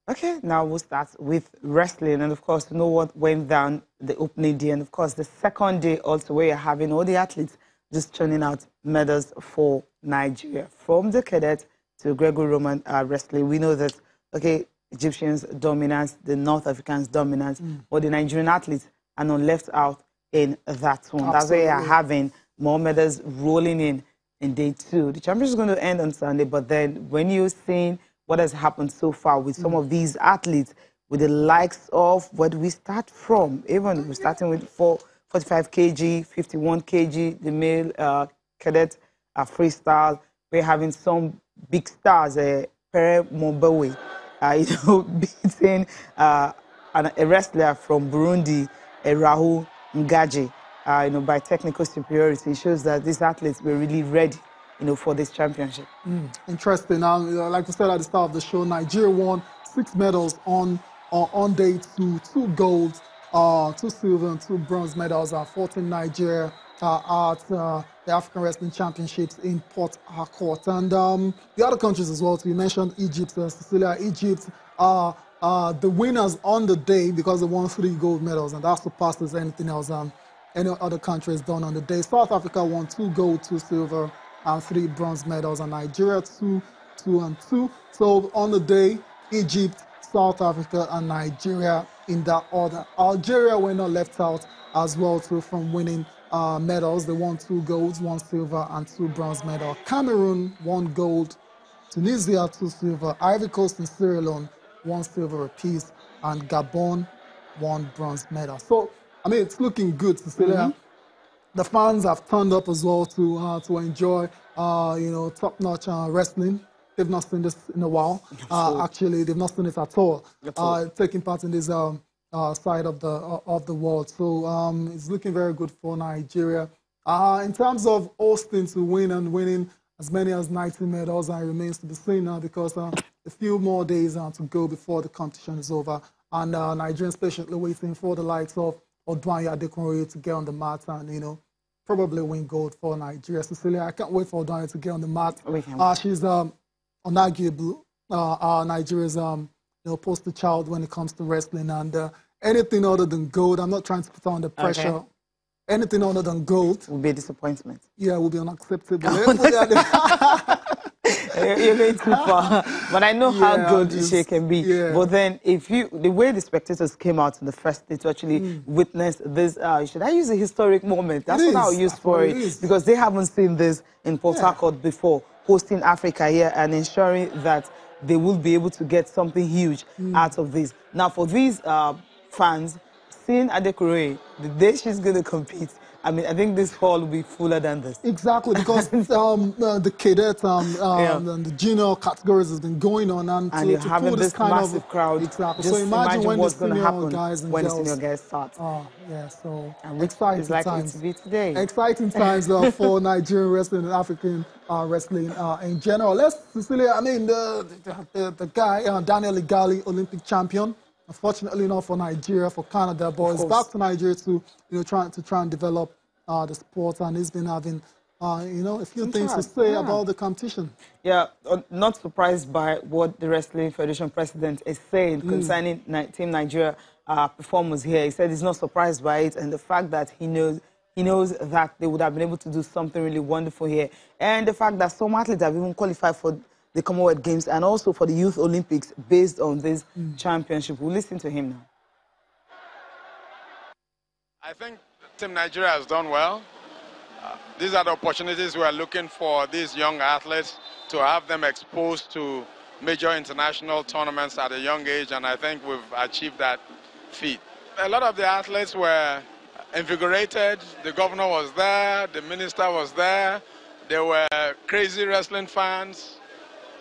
Okay, now we'll start with wrestling. And of course, you know what went down the opening day. And of course, the second day also, where you're having all the athletes just churning out medals for Nigeria. From the cadet to Greco-Roman wrestling, we know that, okay, Egyptians dominance, the North Africans dominance, but the Nigerian athletes are not left out in that one. Absolutely. That's why you're having more medals rolling in day two. The championship is going to end on Sunday, but then when you're seeing what has happened so far with some of these athletes, with the likes of where do we start from? Even we're starting with 45 kg, 51 kg, the male cadet freestyle. We're having some big stars, Pere Mombewe, beating a wrestler from Burundi, Rahul Ngaji, by technical superiority. It shows that these athletes were really ready, for this championship. Interesting. Like we said at the start of the show, Nigeria won 6 medals on day two, 2 golds, 2 silver and 2 bronze medals. 14 Nigeria at the African Wrestling Championships in Port Harcourt. And the other countries as well. So you mentioned Egypt, Cecilia. Egypt are the winners on the day because they won 3 gold medals, and that surpasses anything else any other country has done on the day. South Africa won 2 gold, 2 silver, and 3 bronze medals, and Nigeria 2, 2, and 2. So on the day, Egypt, South Africa, and Nigeria in that order. Algeria were not left out as well too from winning medals. They won 2 golds, 1 silver, and 2 bronze medals. Cameroon 1 gold, Tunisia 2 silver, Ivory Coast and Sierra Leone 1 silver apiece, and Gabon 1 bronze medal. So I mean, it's looking good, Cecilia. The fans have turned up as well to enjoy, top-notch wrestling. They've not seen this in a while. Actually, they've not seen it at all. Taking part in this side of the world. So it's looking very good for Nigeria. In terms of Austin to win and winning as many as 90 medals, it remains to be seen now because a few more days to go before the competition is over. And Nigerians patiently waiting for the likes of Odwanya Adekunroye to get on the mat and, probably win gold for Nigeria. Cecilia, I can't wait for Odwanya to get on the mat. She's unarguably Nigeria's poster child when it comes to wrestling, and anything other than gold, I'm not trying to put her under pressure. Okay. Anything other than gold will be a disappointment. Yeah, will be unacceptable. You're going too far. But I know how good she can be. But then, the way the spectators came out in the first day to actually witness this, should I use a historic moment? That's what I'll use for it. Because they haven't seen this in Port Harcourt before, hosting Africa here and ensuring that they will be able to get something huge out of this. Now, for these fans, seeing Adekunroye, the day she's going to compete, I mean, I think this hall will be fuller than this. Exactly, because the cadet and the junior categories has been going on, and you're having this kind massive crowd. Exactly. Just so imagine when what's the senior guys and when girls, the senior guys start. So and exciting is likely times to be today. Exciting times for Nigerian wrestling and African wrestling in general. Cecilia, I mean, the guy Daniel Igali, Olympic champion. Unfortunately not for Nigeria, for Canada, but he's back to Nigeria to try and develop the sport, and he's been having a few things to say about the competition. Yeah, not surprised by what the Wrestling Federation president is saying concerning Team Nigeria performance here. He said he's not surprised by it, and the fact that he knows that they would have been able to do something really wonderful here, and the fact that some athletes have even qualified for the Commonwealth Games and also for the Youth Olympics based on this championship. We'll listen to him now. I think Team Nigeria has done well. These are the opportunities we are looking for these young athletes, to have them exposed to major international tournaments at a young age, and I think we've achieved that feat. A lot of the athletes were invigorated. The governor was there, the minister was there, they were crazy wrestling fans.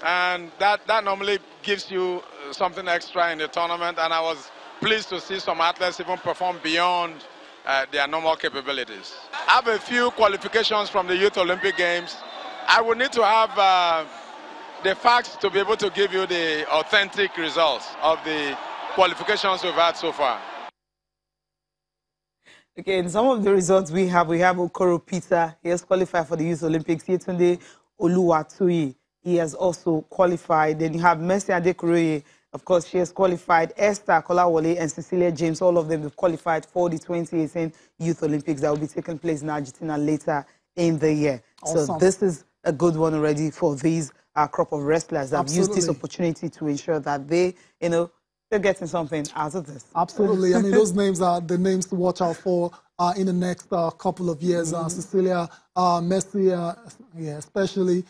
And that normally gives you something extra in the tournament, and I was pleased to see some athletes even perform beyond their normal capabilities. I have a few qualifications from the Youth Olympic Games. I would need to have the facts to be able to give you the authentic results of the qualifications we've had so far. Okay, in some of the results we have Okoro Peter. He has qualified for the Youth Olympics. Yetunde Oluwatoyi. He has also qualified. Then you have Mercy Adekunroye Of course, she has qualified. Esther Kolawole and Cecilia James, all of them have qualified for the 2018 Youth Olympics that will be taking place in Argentina later in the year. Awesome. So this is a good one already for these crop of wrestlers that have used this opportunity to ensure that they, they're getting something out of this. Absolutely. I mean, those names are the names to watch out for in the next couple of years. Cecilia, Messi, especially,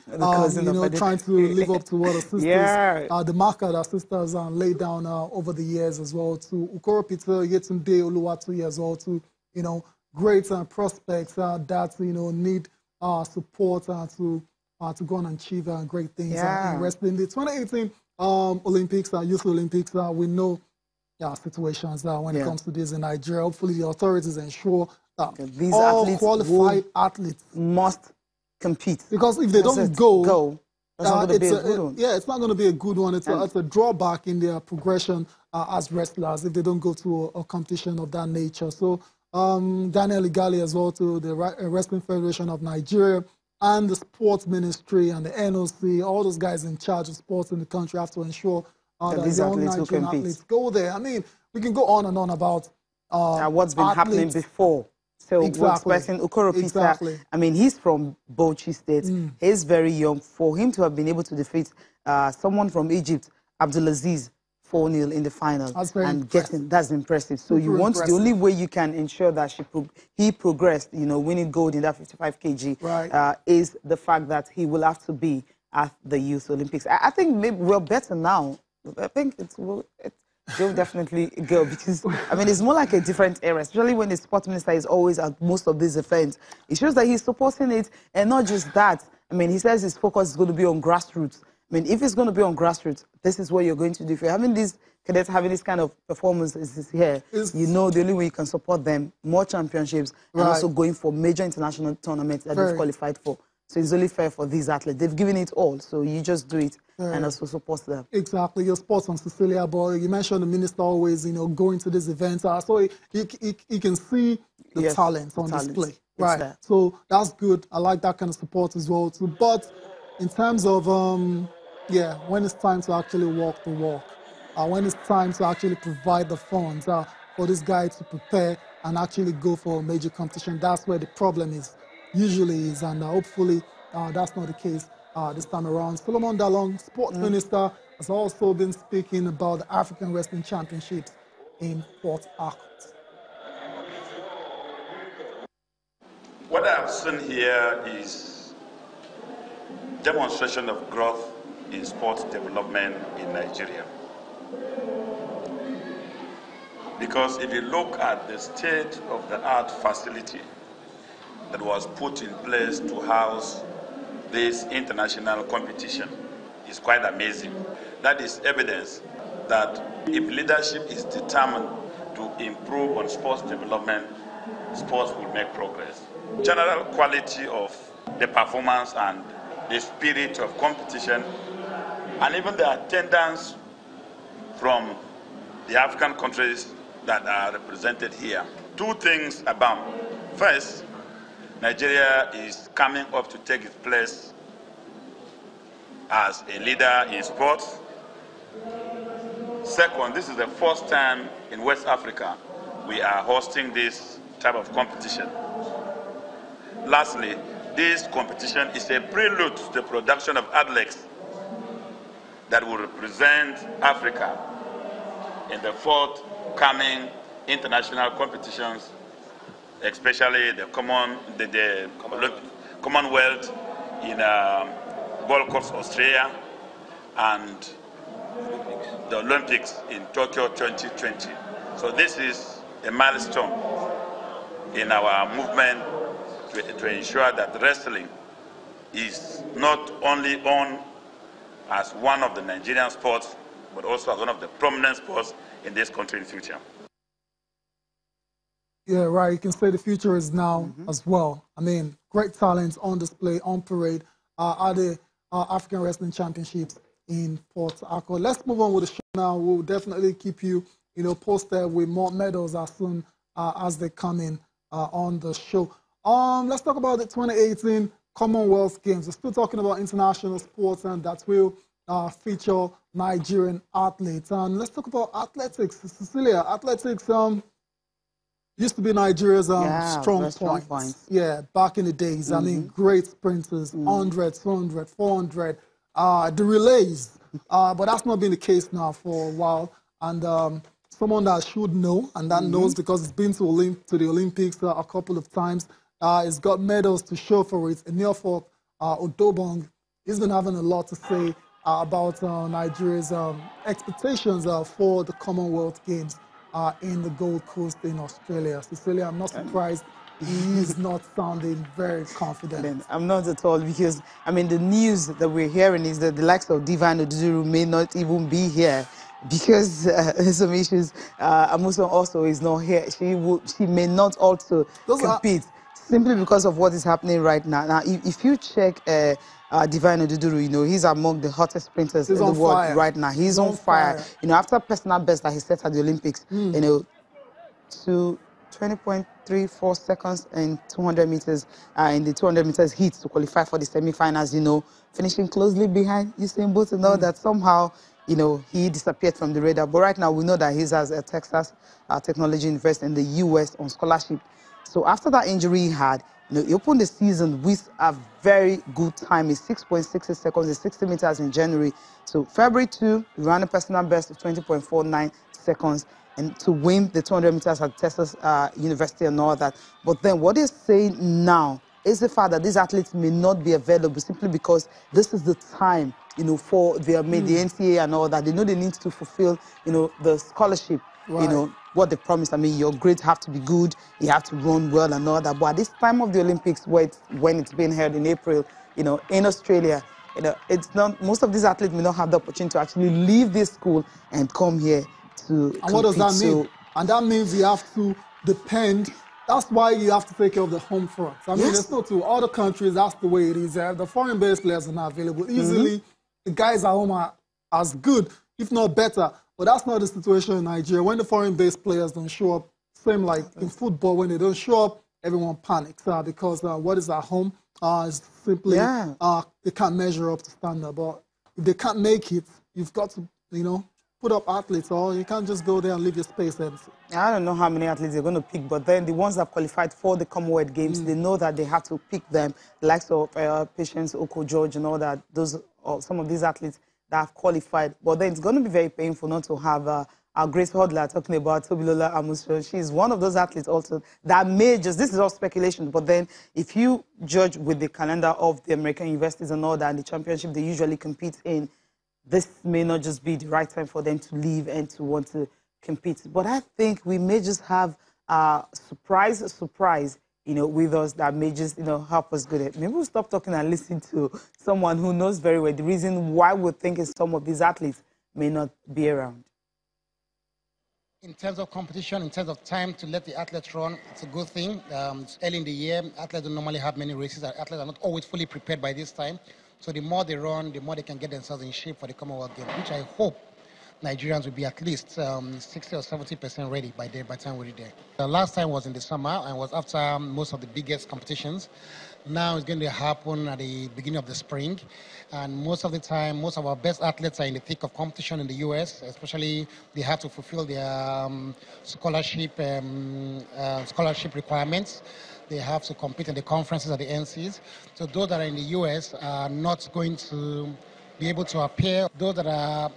trying to live up to what her sisters, the mark that her sisters laid down over the years as well. To Ukoro Peter, Yetunde Oluwatoye as well. To, great prospects that, need support to go on and achieve great things in wrestling. The 2018 Olympics, Youth Olympics, we know situations when it comes to this in Nigeria. Hopefully the authorities ensure that these all qualified athletes must compete. Because if they don't go, it's not going to be a good one. It's not going to be a good one. It's a drawback in their progression as wrestlers if they don't go to a competition of that nature. So Daniel Igali as well, to the Wrestling Federation of Nigeria, and the sports ministry and the NOC, all those guys in charge of sports in the country have to ensure that these young Nigerian athletes go there. I mean, we can go on and on about what's been happening before. So we're expecting Ukoro Peter. I mean, he's from Bauchi State. He's very young. For him to have been able to defeat someone from Egypt, Abdulaziz, 4-0 in the final, that's impressive. So the only way you can ensure that he progressed, winning gold in that 55 kg, is the fact that he will have to be at the Youth Olympics. I think maybe we're better now. I think they'll definitely go, because I mean it's more like a different era, especially when the sports minister is always at most of these events. It shows that he's supporting it, and not just that. I mean, he says his focus is going to be on grassroots. I mean, if it's going to be on grassroots, this is what you're going to do. If you're having these cadets having this kind of performances here, the only way you can support them, more championships, and also going for major international tournaments that they've qualified for. So it's only fair for these athletes. They've given it all, so you just do it and also support them. Exactly. Your sports on Cecilia, but you mentioned the minister always, going to these events, so he can see the talent on display. Right. So that's good. I like that kind of support as well too. But in terms of when it's time to actually walk the walk, when it's time to actually provide the funds for this guy to prepare and actually go for a major competition, that's where the problem usually is, and hopefully that's not the case this time around. Solomon Dalong, sports minister, has also been speaking about the African Wrestling Championships in Port Harcourt. What I have seen here is demonstration of growth in sports development in Nigeria. Because if you look at the state-of-the-art facility that was put in place to house this international competition, is quite amazing. That is evidence that if leadership is determined to improve on sports development, sports will make progress. General quality of the performance and the spirit of competition, and even the attendance from the African countries that are represented here. Two things abound. First, Nigeria is coming up to take its place as a leader in sports. Second, this is the first time in West Africa we are hosting this type of competition. Lastly, this competition is a prelude to the production of athletes that will represent Africa in the forthcoming international competitions, especially the Commonwealth in Gold Coast, Australia, and the Olympics in Tokyo 2020. So this is a milestone in our movement to ensure that wrestling is not only on as one of the Nigerian sports, but also as one of the prominent sports in this country in the future. Yeah, right. You can say the future is now as well. I mean, great talents on display, on parade at the African Wrestling Championships in Port Harcourt. Let's move on with the show now. We'll definitely keep you, posted with more medals as soon as they come in on the show. Let's talk about the 2018 Commonwealth Games. We're still talking about international sports, and that will feature Nigerian athletes. And let's talk about athletics. Cecilia, athletics used to be Nigeria's strong point. Yeah, back in the days. I mean, great sprinters, 100, 200, 400, the relays. But that's not been the case now for a while. And someone that should know, and that knows because it's been to the Olympics a couple of times, it's got medals to show for it. Eniofor Odobong, he's been having a lot to say about Nigeria's expectations for the Commonwealth Games in the Gold Coast in Australia. Cecilia, I'm not surprised he's not sounding very confident. I'm not at all, because, I mean, the news that we're hearing is that the likes of Divine Oduduru may not even be here because some issues. Amuson also is not here. She may not also compete simply because of what is happening right now. Now, if you check Divine Oduduru, you know, he's among the hottest sprinters in the world right now. He's on fire. You know, after personal best that he set at the Olympics, you know, to 20.34 seconds in 200 meters, in the 200 meters heat to qualify for the semi-finals, you know, finishing closely behind Usain Bolt, and know that somehow, you know, he disappeared from the radar. But right now, we know that he's at a Texas Technology University in the U.S. on scholarship. So after that injury he had, you know, he opened the season with a very good time. It's 6.66 seconds, it's 60 meters in January. So February 2, he ran a personal best of 20.49 seconds. And to win the 200 meters at Texas University and all that. But then what they're saying now is the fact that these athletes may not be available simply because this is the time, you know, for the NCAA and all that. They know they need to fulfill, you know, the scholarship, you know, what they promised. I mean, your grades have to be good, you have to run well and all that. But at this time of the Olympics, when it's being held in April, you know, in Australia, you know, it's not, most of these athletes may not have the opportunity to actually leave this school and come here to compete. And what does that mean? And that means you have to depend. That's why you have to take care of the home front. I mean, it's not to other countries, that's the way it is. The foreign-based players are not available easily. The guys at home are as good, if not better. But that's not the situation in Nigeria. When the foreign-based players don't show up, same like in football, when they don't show up, everyone panics because what is at home is simply they can't measure up to standard. But if they can't make it, you've got to, you know, put up athletes, or you can't just go there and leave your space empty. I don't know how many athletes they're going to pick, but then the ones that have qualified for the Commonwealth Games, they know that they have to pick them, the likes of Patience, Oko George and all that, those some of these athletes that have qualified. But then it's going to be very painful not to have our great hurdler talking about Tobilola Amuson. She's one of those athletes also that may just, this is all speculation, but then if you judge with the calendar of the American universities and all that, and the championship they usually compete in, this may not just be the right time for them to leave and to want to compete. But I think we may just have a surprise, you know, with us that may just, you know, help us get it. Maybe we'll stop talking and listen to someone who knows very well the reason why we're thinking some of these athletes may not be around. In terms of competition, in terms of time to let the athletes run, it's a good thing. It's early in the year. Athletes don't normally have many races. Athletes are not always fully prepared by this time. So the more they run, the more they can get themselves in shape for the Commonwealth Games, which I hope Nigerians will be at least 60 or 70% ready by the time we're there. The last time was in the summer and was after most of the biggest competitions. Now it's going to happen at the beginning of the spring. And most of the time, most of our best athletes are in the thick of competition in the US, especially they have to fulfill their scholarship requirements. They have to compete in the conferences at the NCs. So those that are in the US are not going to be able to appear. Those that are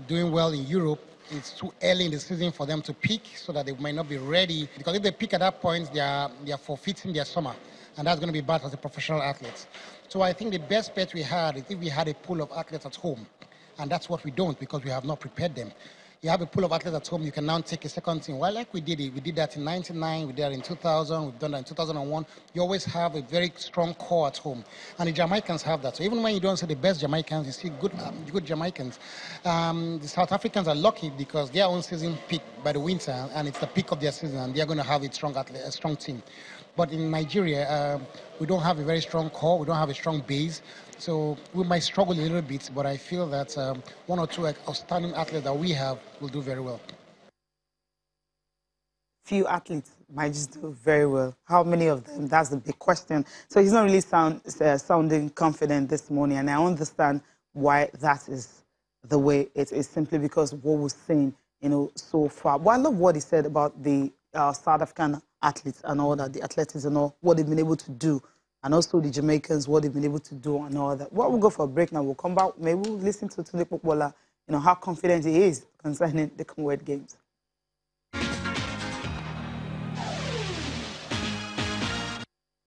doing well in Europe, it's too early in the season for them to peak, so that they might not be ready. Because if they peak at that point, they are forfeiting their summer. And that's going to be bad for the professional athletes. So I think the best bet we had is if we had a pool of athletes at home. And that's what we don't, because we have not prepared them. You have a pool of athletes at home, you can now take a second team. Well, like we did it. We did that in 99, we did that in 2000, we've done that in 2001. You always have a very strong core at home. And the Jamaicans have that. So even when you don't see the best Jamaicans, you see good Jamaicans. The South Africans are lucky because their own season peaked by the winter, and it's the peak of their season, and they're going to have a strong team. But in Nigeria, we don't have a very strong core, we don't have a strong base. So we might struggle a little bit, but I feel that one or two outstanding athletes that we have will do very well. Few athletes might just do very well. How many of them? That's the big question. So he's not really sounding confident this morning, and I understand why that is. the way it is, simply because of what we've seen, so far. But I love what he said about the South African athletes and all that, the athletics and all, what they've been able to do, and also the Jamaicans, what they've been able to do and all that. Well, we'll go for a break now. We'll come back. Maybe we'll listen to Tunde Popola, how confident he is concerning the Commonwealth Games.